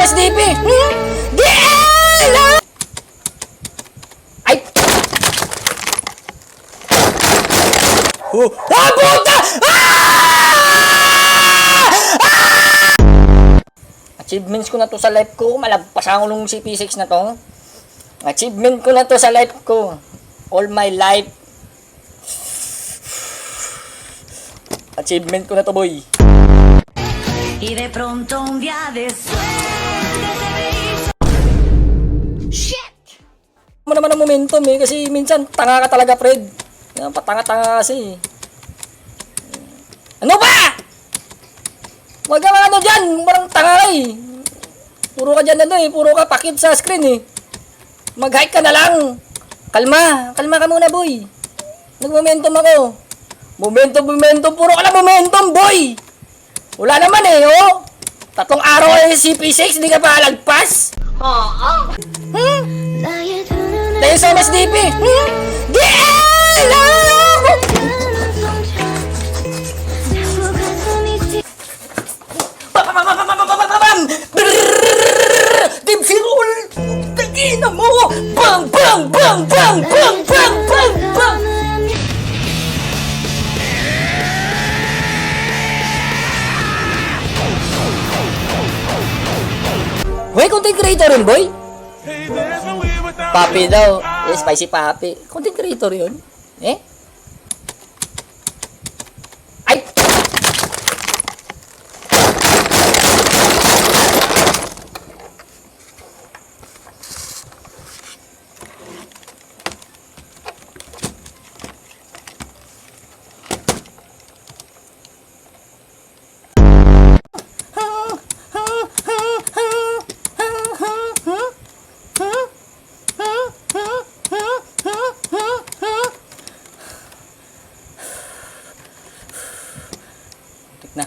MSDP! DL! Ay! Ah, puta! Achievements ko na to sa life ko. Malagpasan ko nung CP6 na to. Achievement ko na to sa life ko. All my life. Achievement ko na to, boy. Y de pronto un día de suerte te hizo... Shit! Mo naman ang momentum eh. Kasi minsan, tanga ka talaga, Fred. Patanga-tanga kasi. Ano ba? Wag ka ano dyan. Parang tanga ka eh. Puro ka dyan ano eh. Puro ka pakip sa screen eh. Mag-hike ka na lang. Kalma. Kalma ka muna, boy. Nag-momentum ako. Momentum. Puro ka lang momentum, boy. Wala naman eh, oh. 3 araw ay CP6. Hindi ka pa lagpas. Dahil sa MSDP. DL! Dipsirul! Tagina mo! Bang! Hoy, content creator yun, boy? Papi daw. Spicy papi. Content creator yun? Eh? Ay! Na.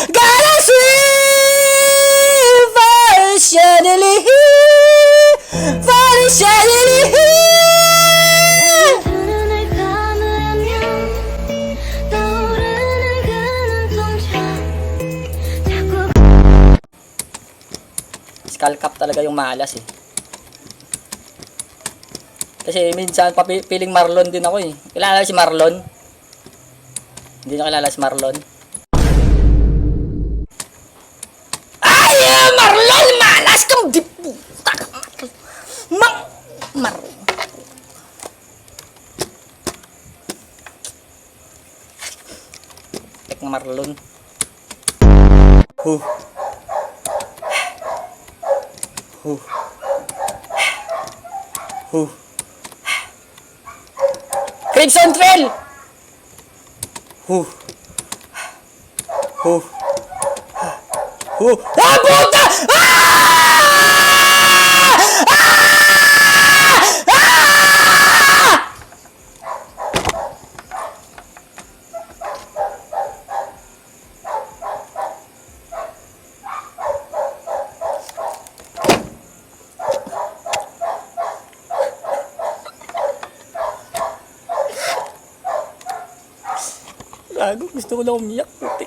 Gotta swim for the chandelier, for the chandelier. Skull cap talaga yung malas eh. Kasi minsan piling Marlon din ako eh. Kilala si Marlon? Hindi nyo kilala si Marlon? Ay! Marlon! Malas kang diputa! Marlon. Tek Marlon. Crimson Trail! Ah, puta! Gago, gusto ko lang umiyak. Putik.